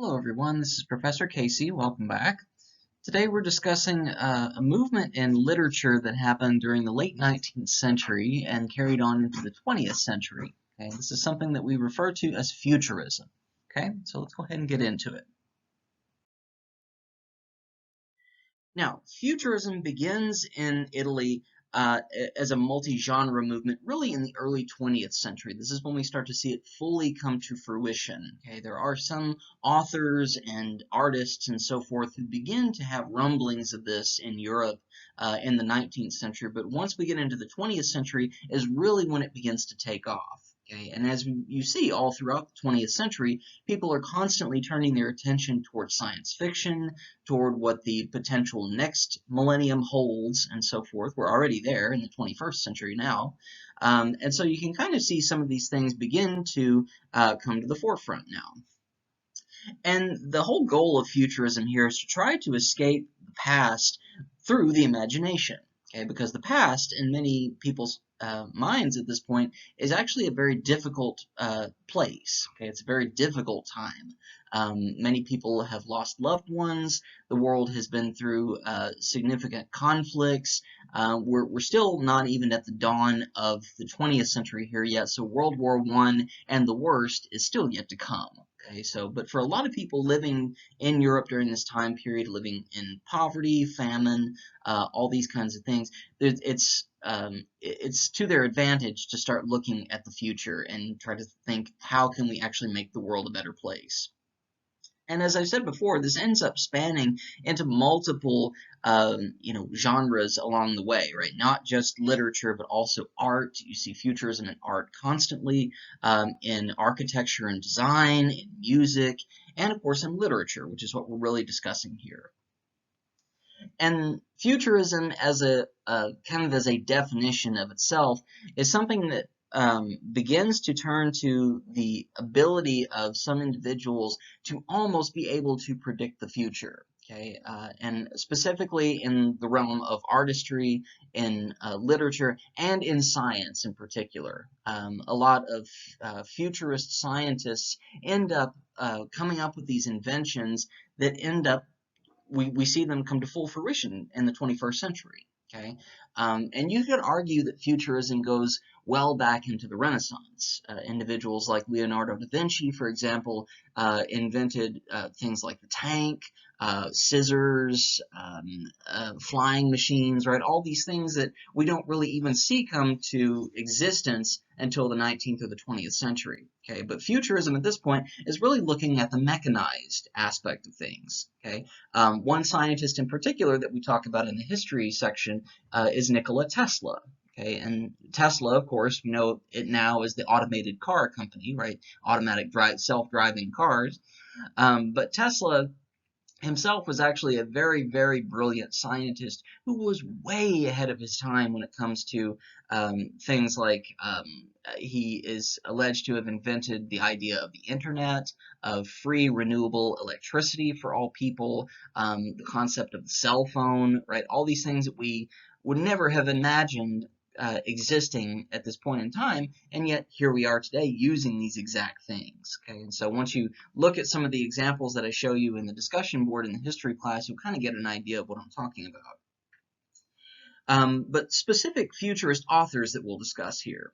Hello everyone, this is Professor Casey. Welcome back. Today we're discussing a movement in literature that happened during the late 19th century and carried on into the 20th century. Okay, this is something that we refer to as futurism. Okay, so let's go ahead and get into it. Now, futurism begins in Italy as a multi-genre movement really in the early 20th century. This is when we start to see it fully come to fruition. Okay, there are some authors and artists and so forth who begin to have rumblings of this in Europe in the 19th century, but once we get into the 20th century is really when it begins to take off. Okay, and as you see all throughout the 20th century, people are constantly turning their attention towards science fiction, toward what the potential next millennium holds, and so forth. We're already there in the 21st century now. And so you can kind of see some of these things begin to come to the forefront now. And the whole goal of futurism here is to try to escape the past through the imagination. Okay, because the past, in many people's minds at this point, is actually a very difficult place. Okay, it's a very difficult time. Many people have lost loved ones. The world has been through significant conflicts. We're still not even at the dawn of the 20th century here yet, so World War I and the worst is still yet to come. Okay, so, but for a lot of people living in Europe during this time period, living in poverty, famine, all these kinds of things, it's to their advantage to start looking at the future and try to think, how can we actually make the world a better place? And as I said before, this ends up spanning into multiple, genres along the way, right? Not just literature, but also art. You see futurism in art constantly, in architecture and design, in music, and of course in literature, which is what we're really discussing here. And futurism as a kind of as a definition of itself is something that begins to turn to the ability of some individuals to almost be able to predict the future. Okay, and specifically in the realm of artistry, in literature, and in science in particular. A lot of futurist scientists end up coming up with these inventions that end up we see them come to full fruition in the 21st century. Okay, and you could argue that futurism goes well back into the Renaissance. Individuals like Leonardo da Vinci, for example, invented things like the tank, scissors, flying machines, right? All these things that we don't really even see come to existence until the 19th or the 20th century. Okay, but futurism at this point is really looking at the mechanized aspect of things. Okay, one scientist in particular that we talk about in the history section is Nikola Tesla. Okay, and Tesla, of course, we know it now as the automated car company, right? Automatic self-driving cars. But Tesla himself was actually a very, very brilliant scientist who was way ahead of his time when it comes to things like he is alleged to have invented the idea of the internet, of free renewable electricity for all people, the concept of the cell phone, right? All these things that we would never have imagined existing at this point in time, and yet here we are today using these exact things. Okay, and so once you look at some of the examples that I show you in the discussion board in the history class, you'll kind of get an idea of what I'm talking about. But specific futurist authors that we'll discuss here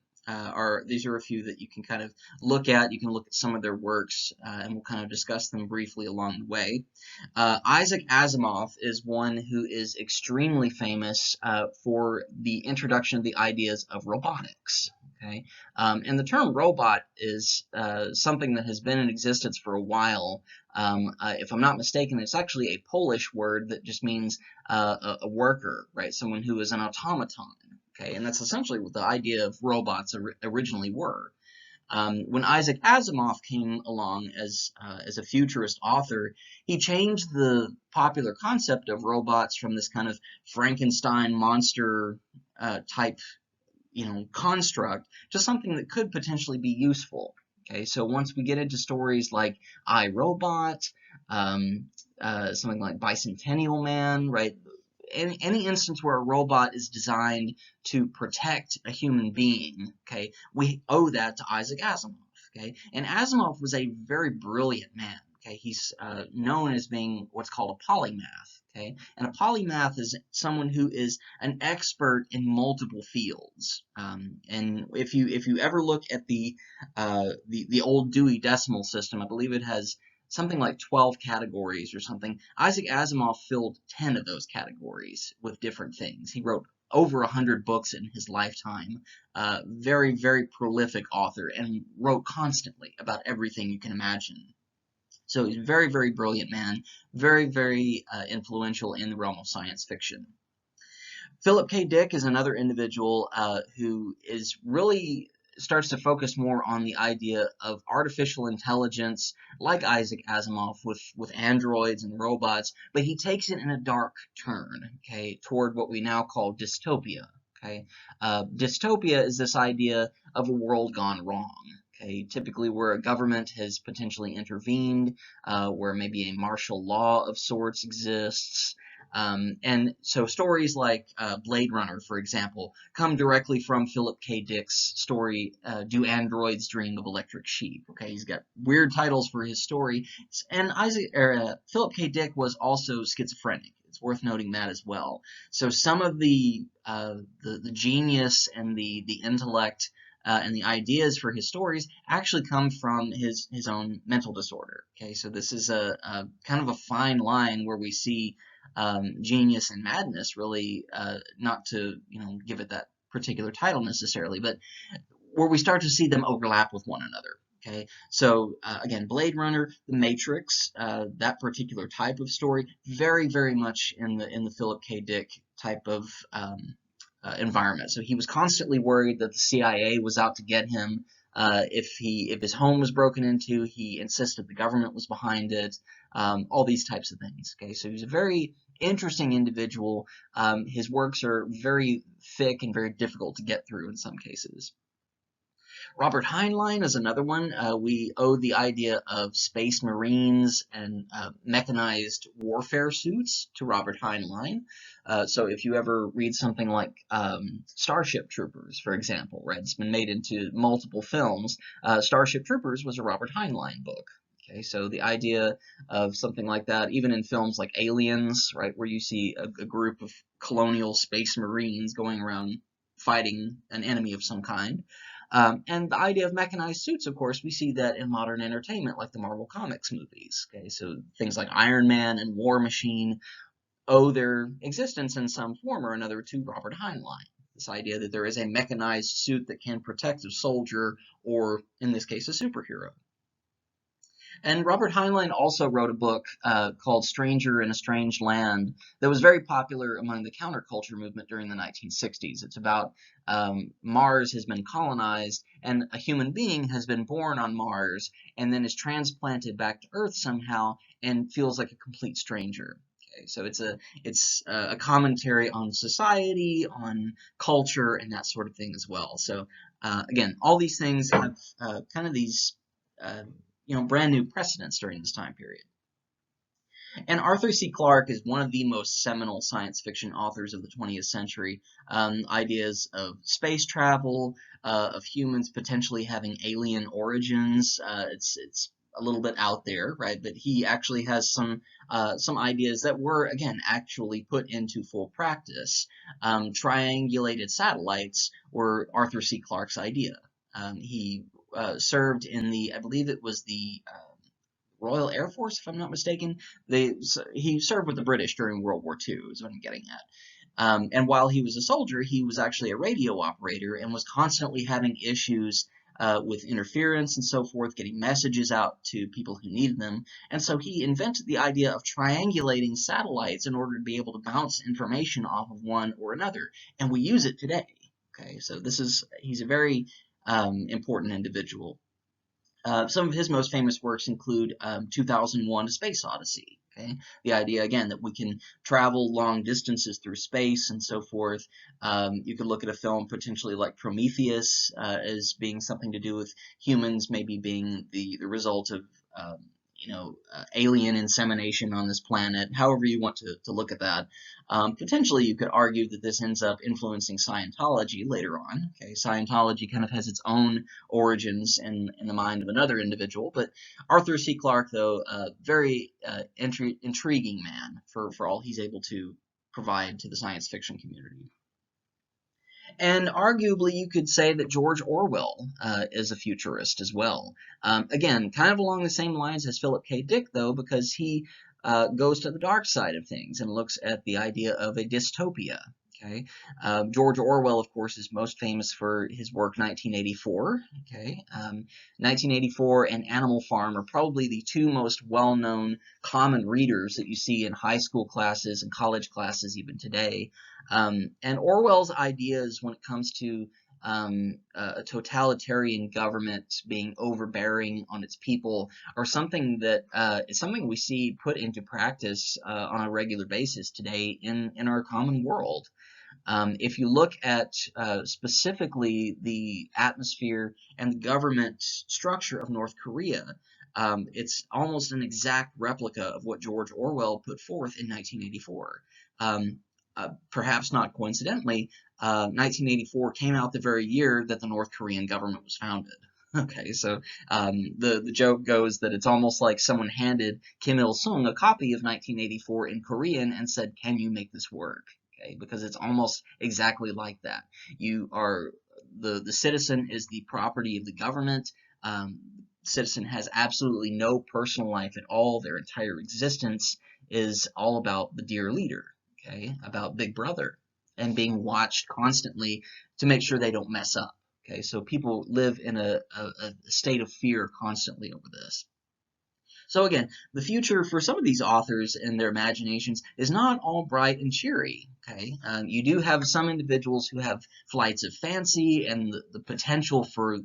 these are a few that you can kind of look at. You can look at some of their works, and we'll kind of discuss them briefly along the way. Isaac Asimov is one who is extremely famous for the introduction of the ideas of robotics. Okay, and the term robot is something that has been in existence for a while. If I'm not mistaken, it's actually a Polish word that just means a worker, right? Someone who is an automaton. Okay, and that's essentially what the idea of robots originally were. When Isaac Asimov came along as a futurist author, he changed the popular concept of robots from this kind of Frankenstein monster type, construct to something that could potentially be useful. Okay, so once we get into stories like I, Robot, something like Bicentennial Man, right? Any instance where a robot is designed to protect a human being, okay, we owe that to Isaac Asimov, okay? And Asimov was a very brilliant man, Okay, he's known as being what's called a polymath. Okay, and a polymath is someone who is an expert in multiple fields. And if you ever look at the old Dewey Decimal System, I believe it has something like 12 categories or something. Isaac Asimov filled 10 of those categories with different things. He wrote over 100 books in his lifetime. Very, very prolific author, and wrote constantly about everything you can imagine. So he's a very, very brilliant man, very, very influential in the realm of science fiction. Philip K. Dick is another individual who is really starts to focus more on the idea of artificial intelligence, like Isaac Asimov with androids and robots, but he takes it in a dark turn, okay, toward what we now call dystopia. Okay, dystopia is this idea of a world gone wrong. Okay, typically where a government has potentially intervened, where maybe a martial law of sorts exists. And so stories like Blade Runner, for example, come directly from Philip K. Dick's story, Do Androids Dream of Electric Sheep? Okay, he's got weird titles for his story. And Philip K. Dick was also schizophrenic. It's worth noting that as well. So some of the genius and the intellect and the ideas for his stories actually come from his own mental disorder. Okay, so this is a kind of a fine line where we see genius and madness, really, not to give it that particular title necessarily, but where we start to see them overlap with one another. Okay, so again, Blade Runner, The Matrix, that particular type of story, very, very much in the Philip K. Dick type of environment. So he was constantly worried that the CIA was out to get him. If his home was broken into, he insisted the government was behind it. All these types of things. Okay, so he's a very interesting individual. His works are very thick and very difficult to get through in some cases. Robert Heinlein is another one. We owe the idea of space marines and mechanized warfare suits to Robert Heinlein. So if you ever read something like Starship Troopers, for example, right, it's been made into multiple films. Starship Troopers was a Robert Heinlein book. Okay, so the idea of something like that, even in films like Aliens, right, where you see a group of colonial space marines going around fighting an enemy of some kind. And the idea of mechanized suits, of course, we see that in modern entertainment, like the Marvel Comics movies. Okay, so things like Iron Man and War Machine owe their existence in some form or another to Robert Heinlein. This idea that there is a mechanized suit that can protect a soldier, or in this case, a superhero. And Robert Heinlein also wrote a book called Stranger in a Strange Land that was very popular among the counterculture movement during the 1960s. It's about Mars has been colonized and a human being has been born on Mars and then is transplanted back to Earth somehow and feels like a complete stranger. Okay, so it's a commentary on society, on culture, and that sort of thing as well. So again, all these things have kind of these brand new precedents during this time period. And Arthur C. Clarke is one of the most seminal science fiction authors of the 20th century. Ideas of space travel, of humans potentially having alien origins. It's a little bit out there, right? But he actually has some ideas that were, again, actually put into full practice. Triangulated satellites were Arthur C. Clarke's idea. He served in I believe it was the Royal Air Force, if I'm not mistaken. He served with the British during World War II, is what I'm getting at. And while he was a soldier, he was actually a radio operator and was constantly having issues with interference and so forth, getting messages out to people who needed them. And so he invented the idea of triangulating satellites in order to be able to bounce information off of one or another. And we use it today. Okay, so he's a very important individual. Some of his most famous works include 2001: A Space Odyssey. Okay, the idea again that we can travel long distances through space and so forth. You could look at a film potentially like Prometheus as being something to do with humans maybe being the result of alien insemination on this planet, however you want to look at that. Potentially, you could argue that this ends up influencing Scientology later on. Okay, Scientology kind of has its own origins in the mind of another individual, but Arthur C. Clarke, though, very intriguing man for all he's able to provide to the science fiction community. And arguably, you could say that George Orwell is a futurist as well. Again, kind of along the same lines as Philip K. Dick, though, because he goes to the dark side of things and looks at the idea of a dystopia. Okay, George Orwell, of course, is most famous for his work 1984. Okay, 1984 and Animal Farm are probably the two most well-known common readers that you see in high school classes and college classes even today. And Orwell's ideas when it comes to a totalitarian government being overbearing on its people are something that is something we see put into practice on a regular basis today in our common world. If you look at specifically the atmosphere and the government structure of North Korea, it's almost an exact replica of what George Orwell put forth in 1984. Perhaps not coincidentally, 1984 came out the very year that the North Korean government was founded. Okay, so the joke goes that it's almost like someone handed Kim Il-sung a copy of 1984 in Korean and said, "Can you make this work?" Okay, because it's almost exactly like that. You are the citizen is the property of the government. Citizen has absolutely no personal life at all. Their entire existence is all about the dear leader. Okay, about Big Brother and being watched constantly to make sure they don't mess up. Okay, so people live in a state of fear constantly over this. So again, the future for some of these authors and their imaginations is not all bright and cheery. Okay, you do have some individuals who have flights of fancy and the potential for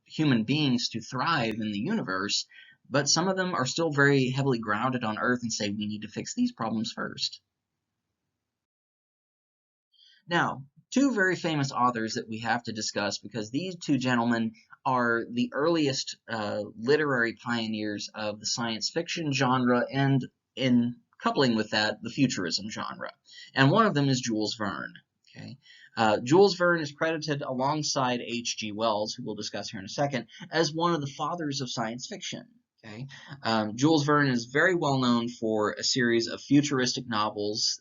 human beings to thrive in the universe, but some of them are still very heavily grounded on Earth and say we need to fix these problems first. Now, two very famous authors that we have to discuss because these two gentlemen are the earliest literary pioneers of the science fiction genre and, in coupling with that, the futurism genre. And one of them is Jules Verne. Okay? Jules Verne is credited alongside H.G. Wells, who we'll discuss here in a second, as one of the fathers of science fiction. Okay. Jules Verne is very well known for a series of futuristic novels.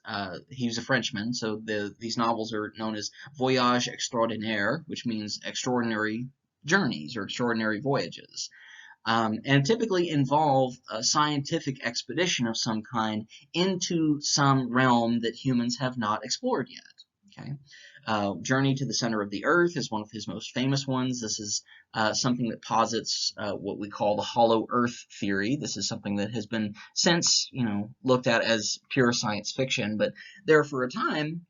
He was a Frenchman, so these novels are known as Voyages Extraordinaires, which means extraordinary journeys or extraordinary voyages, and typically involve a scientific expedition of some kind into some realm that humans have not explored yet. Okay. Journey to the Center of the Earth is one of his most famous ones. This is something that posits what we call the hollow Earth theory. This is something that has been since, looked at as pure science fiction, but there for a time,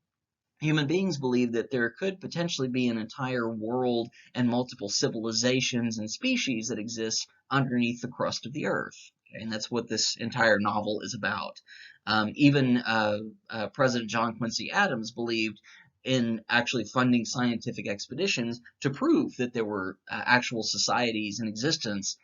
human beings believed that there could potentially be an entire world and multiple civilizations and species that exist underneath the crust of the Earth. Okay, and that's what this entire novel is about. Even President John Quincy Adams believed in actually funding scientific expeditions to prove that there were actual societies in existence,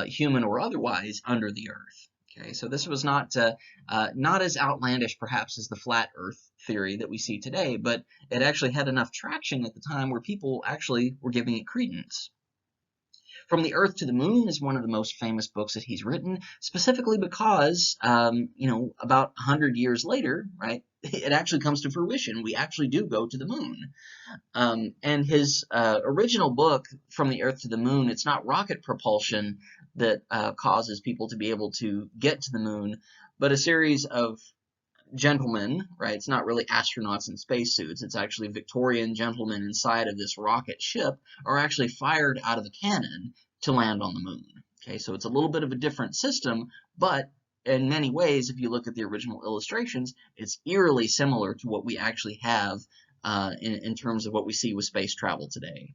human or otherwise, under the Earth. Okay, so this was not as outlandish, perhaps, as the flat Earth theory that we see today, but it actually had enough traction at the time where people actually were giving it credence. From the Earth to the Moon is one of the most famous books that he's written, specifically because, about 100 years later, right, it actually comes to fruition. We actually do go to the moon. And his original book, From the Earth to the Moon, it's not rocket propulsion that causes people to be able to get to the moon, but a series of gentlemen, right? It's not really astronauts in spacesuits. It's actually Victorian gentlemen inside of this rocket ship are actually fired out of a cannon to land on the moon. Okay, so it's a little bit of a different system, but in many ways, if you look at the original illustrations, it's eerily similar to what we actually have in terms of what we see with space travel today.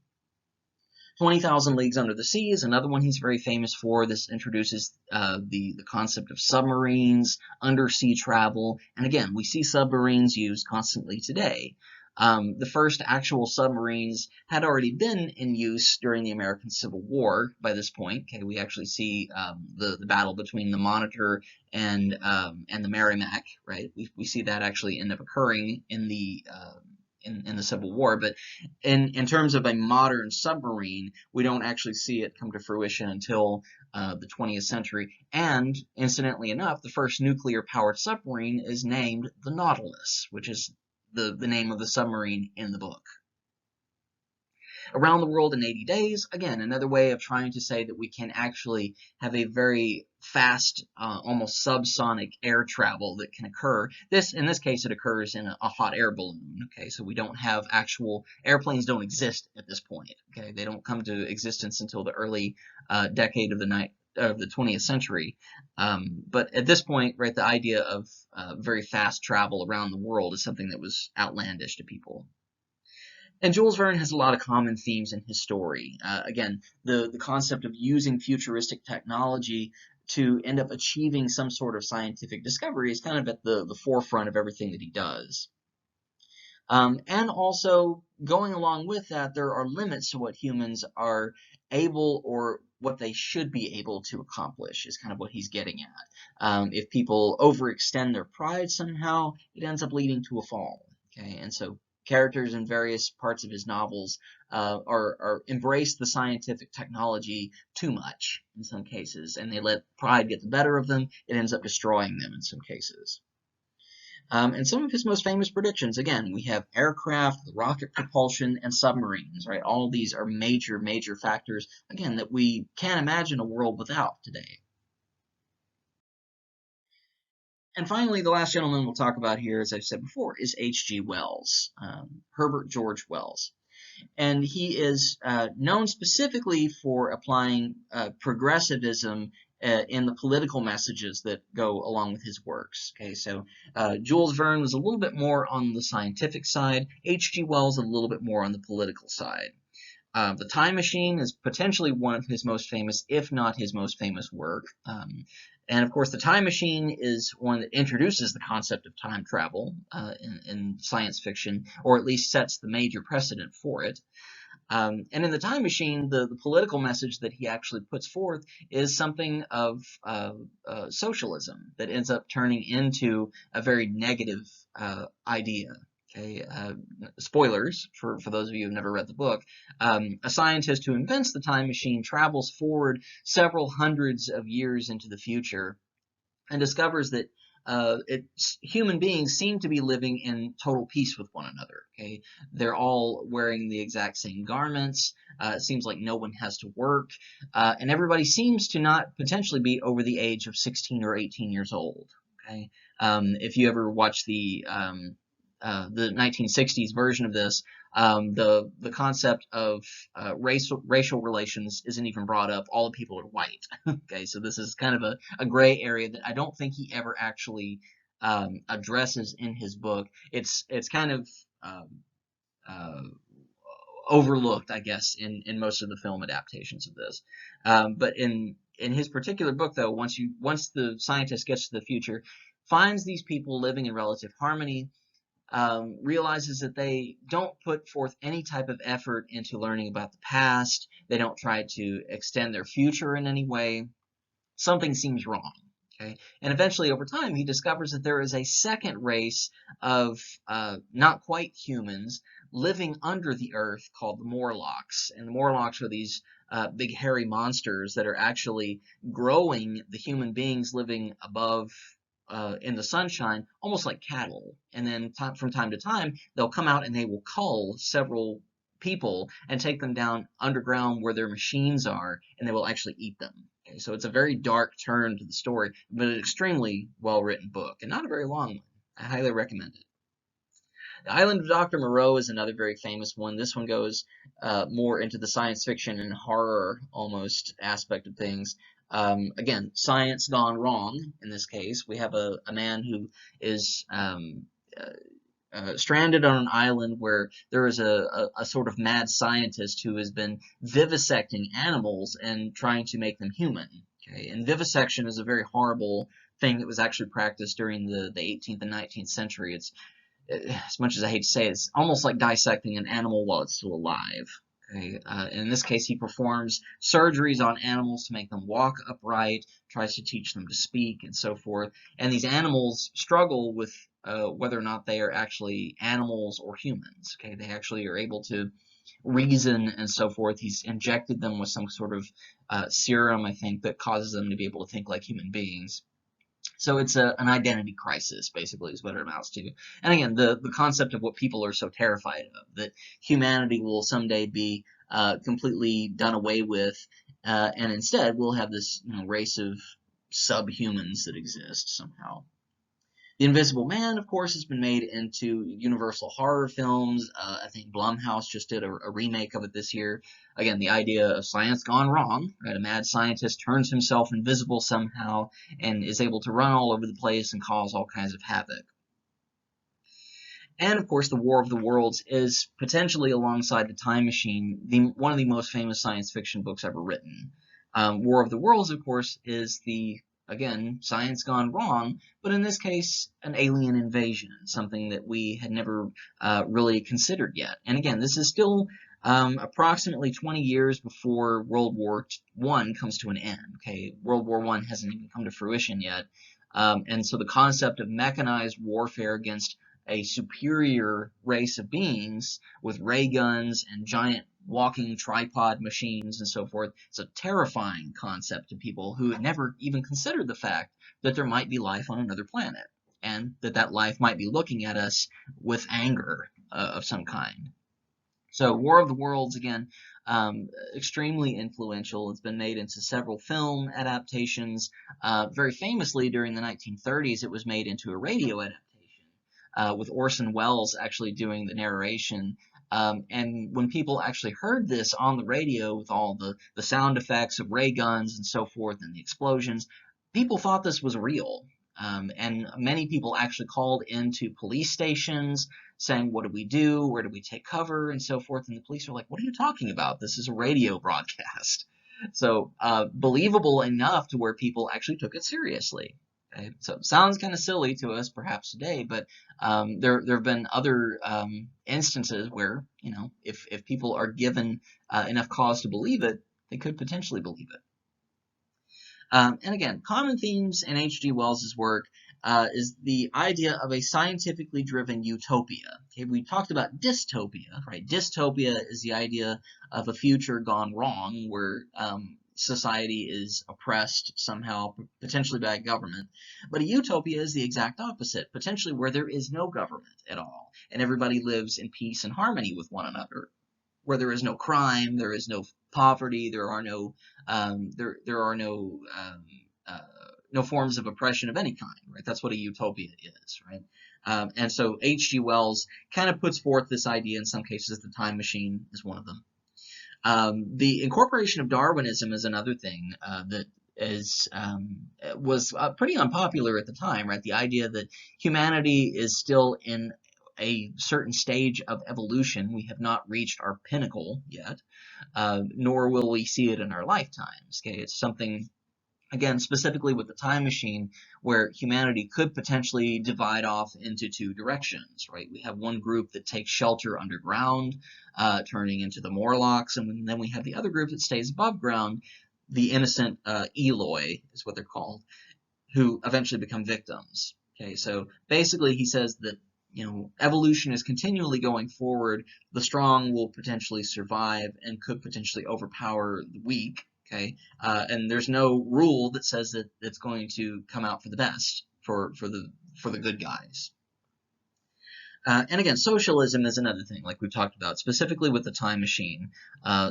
20,000 Leagues Under the Sea is another one he's very famous for. This introduces the concept of submarines, undersea travel, and again, we see submarines used constantly today. The first actual submarines had already been in use during the American Civil War by this point. Okay, we actually see the battle between the Monitor and the Merrimack, right? We see that actually end up occurring in the in the Civil War, but in terms of a modern submarine, we don't actually see it come to fruition until the 20th century. And incidentally enough, the first nuclear-powered submarine is named the Nautilus, which is the name of the submarine in the book. Around the World in 80 Days, again, another way of trying to say that we can actually have a very fast, almost subsonic air travel that can occur. In this case, it occurs in a hot air balloon. Okay, so we don't have airplanes don't exist at this point. Okay, they don't come to existence until the early decade of the 20th century. But at this point, right, the idea of very fast travel around the world is something that was outlandish to people. And Jules Verne has a lot of common themes in his story. Again, the concept of using futuristic technology to end up achieving some sort of scientific discovery is kind of at the forefront of everything that he does. And also, going along with that, there are limits to what humans are able or what they should be able to accomplish, is kind of what he's getting at. If people overextend their pride somehow, it ends up leading to a fall. Okay, and so characters in various parts of his novels embrace the scientific technology too much in some cases, and they let pride get the better of them. It ends up destroying them in some cases. And some of his most famous predictions, again, we have aircraft, rocket propulsion, and submarines, right? All of these are major, major factors, again, that we can't imagine a world without today. And finally, the last gentleman we'll talk about here, as I've said before, is H.G. Wells, Herbert George Wells. And he is known specifically for applying progressivism in the political messages that go along with his works. Okay, so Jules Verne was a little bit more on the scientific side, H.G. Wells a little bit more on the political side. The Time Machine is potentially one of his most famous, if not his most famous work. And of course, The Time Machine is one that introduces the concept of time travel in science fiction, or at least sets the major precedent for it. And in The Time Machine, the political message that he actually puts forth is something of socialism that ends up turning into a very negative idea. Okay, spoilers for those of you who have never read the book. A scientist who invents the time machine travels forward several hundreds of years into the future and discovers that human beings seem to be living in total peace with one another. Okay, they're all wearing the exact same garments. It seems like no one has to work, and everybody seems to not potentially be over the age of 16 or 18 years old. Okay, if you ever watch the 1960s version of this, the concept of racial relations isn't even brought up. All the people are white. Okay, so this is kind of a gray area that I don't think he ever actually addresses in his book. It's kind of overlooked, I guess, in most of the film adaptations of this. But in his particular book, though, once the scientist gets to the future, finds these people living in relative harmony, realizes that they don't put forth any type of effort into learning about the past. They don't try to extend their future in any way. Something seems wrong. Okay? And eventually, over time, he discovers that there is a second race of not quite humans living under the earth called the Morlocks. And the Morlocks are these big hairy monsters that are actually growing the human beings living above in the sunshine, almost like cattle. And then from time to time, they'll come out and they will cull several people and take them down underground where their machines are, and they will actually eat them. Okay, so it's a very dark turn to the story, but an extremely well-written book, and not a very long one. I highly recommend it. The Island of Dr. Moreau is another very famous one. This one goes more into the science fiction and horror almost aspect of things. Again, science gone wrong in this case. We have a man who is stranded on an island where there is a sort of mad scientist who has been vivisecting animals and trying to make them human. Okay? And vivisection is a very horrible thing that was actually practiced during the 18th and 19th century. as much as I hate to say it, it's almost like dissecting an animal while it's still alive. Okay? In this case, he performs surgeries on animals to make them walk upright, tries to teach them to speak, and so forth. And these animals struggle with whether or not they are actually animals or humans. Okay, they actually are able to reason and so forth. He's injected them with some sort of serum, I think, that causes them to be able to think like human beings. So it's an identity crisis, basically, is what it amounts to. And again, the concept of what people are so terrified of, that humanity will someday be completely done away with, and instead we'll have this race of subhumans that exist somehow. The Invisible Man, of course, has been made into universal horror films. I think Blumhouse just did a remake of it this year. Again, the idea of science gone wrong, right? A mad scientist turns himself invisible somehow and is able to run all over the place and cause all kinds of havoc. And of course, The War of the Worlds is potentially, alongside The Time Machine, one of the most famous science fiction books ever written. War of the Worlds, of course, is again, science gone wrong, but in this case, an alien invasion, something that we had never really considered yet. And again, this is still approximately 20 years before World War I comes to an end. Okay, World War I hasn't even come to fruition yet. And so the concept of mechanized warfare against a superior race of beings with ray guns and giant walking tripod machines and so forth. It's a terrifying concept to people who had never even considered the fact that there might be life on another planet, and that life might be looking at us with anger of some kind. So War of the Worlds, again, extremely influential. It's been made into several film adaptations. Very famously, during the 1930s, it was made into a radio adaptation, with Orson Welles actually doing the narration. And when people actually heard this on the radio with all the sound effects of ray guns and so forth and the explosions, people thought this was real. And many people actually called into police stations saying, what do we do? Where do we take cover? And so forth. And the police were like, what are you talking about? This is a radio broadcast. So believable enough to where people actually took it seriously. Okay? So it sounds kind of silly to us perhaps today, but there have been other instances where, if people are given enough cause to believe it, they could potentially believe it. And again, common themes in H.G. Wells's work is the idea of a scientifically driven utopia. Okay, we talked about dystopia, right? Dystopia is the idea of a future gone wrong where society is oppressed somehow, potentially by a government. But a utopia is the exact opposite, potentially where there is no government at all, and everybody lives in peace and harmony with one another, where there is no crime, there is no poverty, there are no no forms of oppression of any kind, right? That's what a utopia is, right? And so H.G. Wells kind of puts forth this idea in some cases. The Time Machine is one of them. The incorporation of Darwinism is another thing that was pretty unpopular at the time, right? The idea that humanity is still in a certain stage of evolution. We have not reached our pinnacle yet, nor will we see it in our lifetimes. Okay, it's something, again, specifically with the Time Machine, where humanity could potentially divide off into two directions, right? We have one group that takes shelter underground, turning into the Morlocks, and then we have the other group that stays above ground, the innocent Eloi is what they're called, who eventually become victims. Okay, so basically he says that evolution is continually going forward. The strong will potentially survive and could potentially overpower the weak. Okay, and there's no rule that says that it's going to come out for the best for the good guys. And again, socialism is another thing, like we've talked about, specifically with the Time Machine.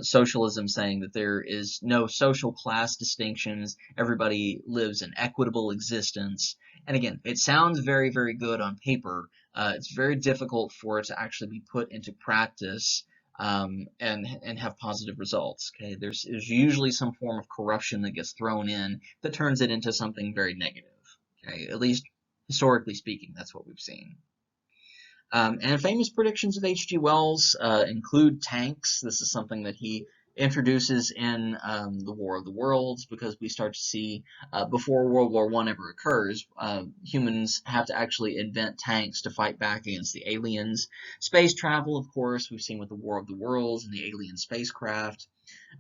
Socialism saying that there is no social class distinctions, everybody lives an equitable existence. And again, it sounds very, very good on paper. It's very difficult for it to actually be put into practice and have positive results. Okay, there's usually some form of corruption that gets thrown in that turns it into something very negative. Okay, at least historically speaking, that's what we've seen. And famous predictions of H.G. Wells include tanks. This is something that he introduces in the War of the Worlds, because we start to see before World War I ever occurs, humans have to actually invent tanks to fight back against the aliens. Space travel, of course, we've seen with the War of the Worlds and the alien spacecraft.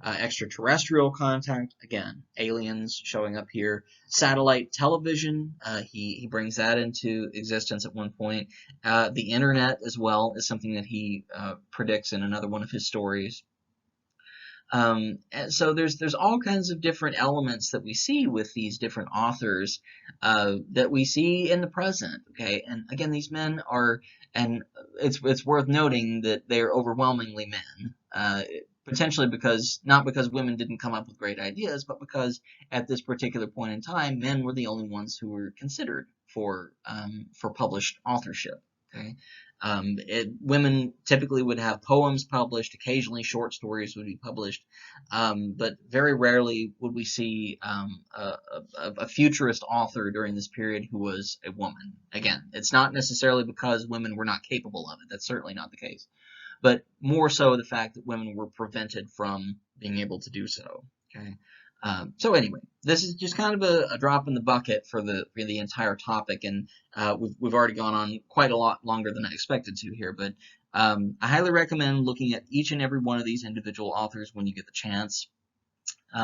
Extraterrestrial contact, again, aliens showing up here. Satellite television, he brings that into existence at one point. The internet as well is something that he predicts in another one of his stories. And so there's all kinds of different elements that we see with these different authors that we see in the present. Okay, and again, these men are, and it's worth noting that they are overwhelmingly men. Potentially because, not because women didn't come up with great ideas, but because at this particular point in time, men were the only ones who were considered for published authorship. Okay, women typically would have poems published, occasionally short stories would be published, but very rarely would we see a futurist author during this period who was a woman. Again, it's not necessarily because women were not capable of it. That's certainly not the case, but more so the fact that women were prevented from being able to do so. Okay. So anyway, this is just kind of a drop in the bucket for the entire topic, and we've already gone on quite a lot longer than I expected to here. But I highly recommend looking at each and every one of these individual authors when you get the chance.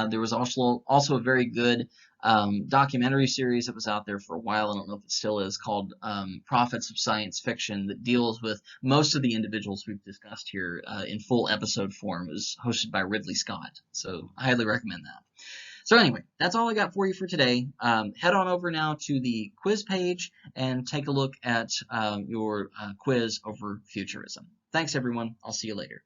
There was also a very good documentary series that was out there for a while. I don't know if it still is, called Prophets of Science Fiction, that deals with most of the individuals we've discussed here in full episode form. It was hosted by Ridley Scott, so I highly recommend that. So anyway, that's all I got for you for today. Head on over now to the quiz page and take a look at your quiz over futurism. Thanks, everyone. I'll see you later.